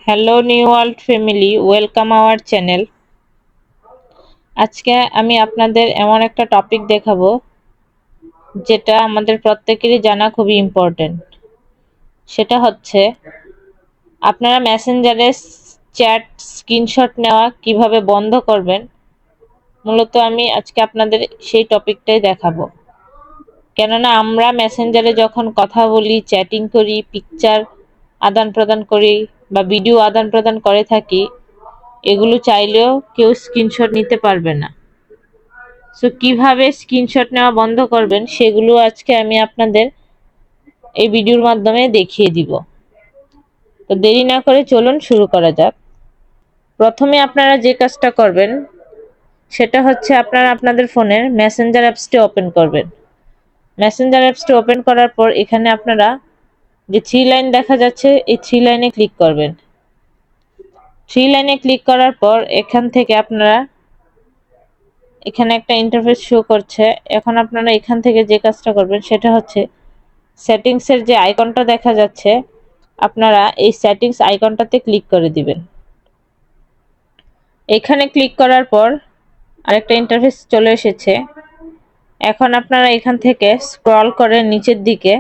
Hello new world family, welcome our channel. আজকে আমি আপনাদের এমন একটা টপিক দেখাবো যেটা আমাদের প্রত্যেকেরই জানা খুবই ইম্পর্টেন্ট। সেটা হচ্ছে আপনারা মেসেঞ্জারে চ্যাট স্ক্রিনশট নেওয়া কিভাবে বন্ধ করবেন। মূলত আমি আজকে আপনাদের সেই টপিকটাই দেখাবো। কেননা আমরা মেসেঞ্জারে যখন কথা বলি, চ্যাটিং করি, পিকচার আদান প্রদান করি বা ভিডিও আদান প্রদান করে থাকি, এগুলো চাইলেও কেউ স্ক্রিনশট নিতে পারবে না। সো কিভাবে স্ক্রিনশট নেওয়া বন্ধ করবেন সেগুলো আজকে আমি আপনাদের এই ভিডিওর মাধ্যমে দেখিয়ে দিব। তো দেরি না করে চলুন শুরু করা যাক। প্রথমে আপনারা যে কাজটা করবেন সেটা হচ্ছে আপনারা আপনাদের ফোনের মেসেঞ্জার অ্যাপসটি ওপেন করবেন। মেসেঞ্জার অ্যাপসটি ওপেন করার পর এখানে আপনারা যে থ্রি লাইন দেখা যাচ্ছে, এই থ্রি লাইনে ক্লিক করবেন। থ্রি লাইনে ক্লিক করার পর এখান থেকে আপনারা এখানে একটা ইন্টারফেস শো করছে। এখন আপনারা এখান থেকে যে কাজটা করবেন সেটা হচ্ছে সেটিংসের যে আইকনটা দেখা যাচ্ছে, আপনারা এই সেটিংস আইকনটাতে ক্লিক করে দিবেন। এখানে ক্লিক করার পর আরেকটা ইন্টারফেস চলে এসেছে। এখন আপনারা এখান থেকে স্ক্রল করে নিচের দিকে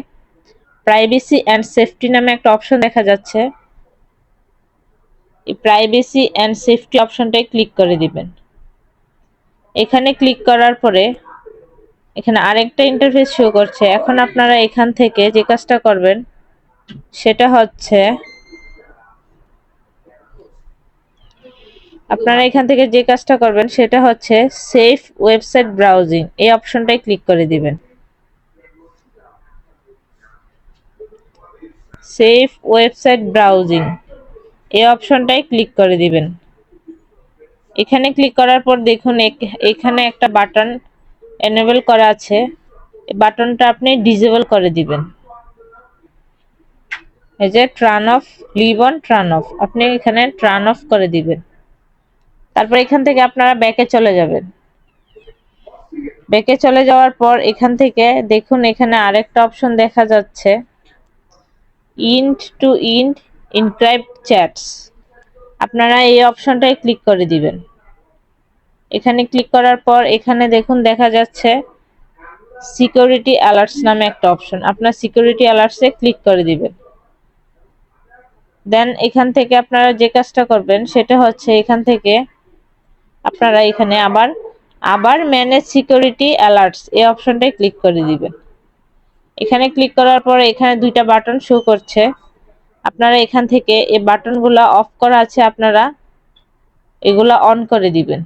প্রাইভেসি অ্যান্ড সেফটি নামে একটা অপশন দেখা যাচ্ছে। এই প্রাইভেসি অ্যান্ড সেফটি অপশনটায় ক্লিক করে দিবেন। এখানে ক্লিক করার পরে এখানে আরেকটা ইন্টারফেস শো করছে। এখন আপনারা এখান থেকে যে কাজটা করবেন সেটা হচ্ছে সেফ ওয়েবসাইট ব্রাউজিং, এই অপশনটায় ক্লিক করে দিবেন। সেফ ওয়েবসাইট ব্রাউজিং এই অপশনটায় ক্লিক করে দিবেন। এখানে ক্লিক করার পর দেখুন এখানে একটা বাটন এনেবল করা আছে। এই বাটনটা আপনি ডিসেবল করে দিবেন। এই যে turn off, leave on turn off, আপনি এখানে টার্ন অফ করে দিবেন। তারপর এখান থেকে আপনারা ব্যাকে চলে যাবেন। ব্যাকে চলে যাওয়ার পর এখান থেকে দেখুন এখানে আরেকটা অপশন দেখা যাচ্ছে, ইন্ড টু ইন্ড ইনক্রাইপ্ট চ্যাটস। আপনারা এই অপশনটায় ক্লিক করে দিবেন। এখানে ক্লিক করার পর এখানে দেখুন দেখা যাচ্ছে সিকিউরিটি অ্যালার্টস নামে একটা অপশন, আপনার সিকিউরিটি অ্যালার্টসে ক্লিক করে দিবেন। দেন এখান থেকে আপনারা যে কাজটা করবেন সেটা হচ্ছে এখান থেকে আপনারা এখানে আবার ম্যানেজ সিকিউরিটি অ্যালার্টস এই অপশনটায় ক্লিক করে দিবেন। এখানে ক্লিক করার পর এখানে দুইটা বাটন শো করছে। আপনারা এখান থেকে এই বাটনগুলো অফ করা আছে, আপনারা এগুলা অন করে দিবেন।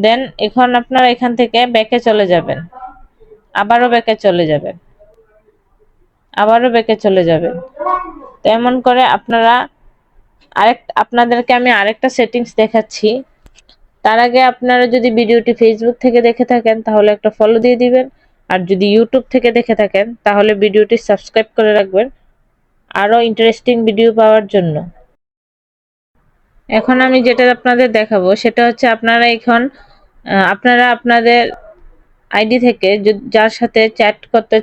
দেন এখন আপনারা এখান থেকে ব্যাকে চলে যাবেন, আবারও ব্যাকে চলে যাবেন, আবারও ব্যাকে চলে যাবেন। তেমন করে আপনাদেরকে আমি আরেকটা সেটিংস দেখাচ্ছি। তার আগে আপনারা যদি ভিডিওটি ফেসবুক থেকে দেখে থাকেন তাহলে একটা ফলো দিয়ে দিবেন, আর যদি ইউটিউব থেকে দেখে থাকেন তাহলে ভিডিওটি সাবস্ক্রাইব করে রাখবেন আরো ইন্টারেস্টিং ভিডিও পাওয়ার জন্য। এখন আমি যেটা আপনাদের দেখাবো সেটা হচ্ছে আপনারা আপনাদের আইডি থেকে যার সাথে চ্যাট করতে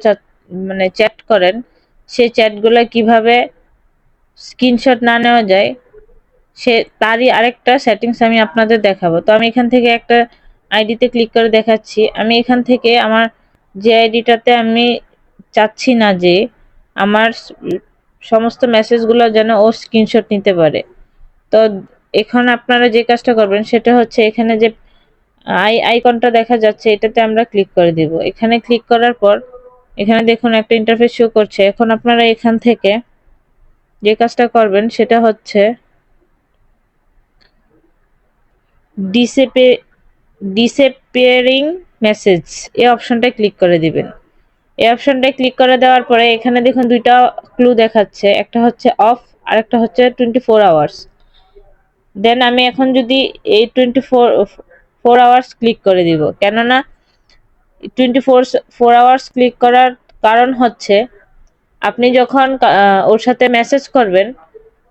মানে চ্যাট করেন সেই চ্যাটগুলো কিভাবে স্ক্রিনশট না নেওয়া যায় তারই আরেকটা সেটিংস আমি আপনাদের দেখাবো। তো আমি এখান থেকে একটা আইডিতে ক্লিক করে দেখাচ্ছি। আমি এখান থেকে আমার যে আইডিটাতে আমি চাচ্ছি না যে আমার সমস্ত মেসেজগুলো যেন ও স্ক্রিনশট নিতে পারে, তো এখন আপনারা যে কাজটা করবেন সেটা হচ্ছে এখানে যে আইকনটা দেখা যাচ্ছে এটাতে আমরা ক্লিক করে দিব। এখানে ক্লিক করার পর এখানে দেখুন একটা ইন্টারফেস শো করছে। এখন আপনারা এখান থেকে যে কাজটা করবেন সেটা হচ্ছে ডিসঅ্যাপিয়ারিং মেসেজ এই অপশনটায় ক্লিক করে দিবেন। এই অপশনটায় ক্লিক করে দেওয়ার পরে এখানে দেখুন দুইটা ক্লু দেখাচ্ছে, একটা হচ্ছে অফ আর একটা হচ্ছে 24 আওয়ার্স। দেন আমি এখন যদি এই 24 আওয়ার্স ক্লিক করে দিব, কেননা 24 আওয়ার্স ক্লিক করার কারণ হচ্ছে আপনি যখন ওর সাথে মেসেজ করবেন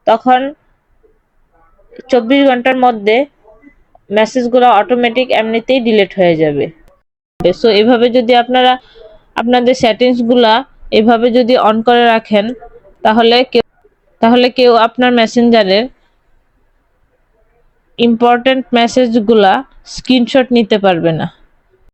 তখন 24 ঘন্টার মধ্যে মেসেজগুলো অটোমেটিক এমনিতেই ডিলিট হয়ে যাবে। সো এভাবে যদি আপনারা আপনাদের সেটিংসগুলা এভাবে যদি অন করে রাখেন তাহলে কেউ আপনার মেসেঞ্জারের ইম্পর্টেন্ট মেসেজগুলা স্ক্রিনশট নিতে পারবে না।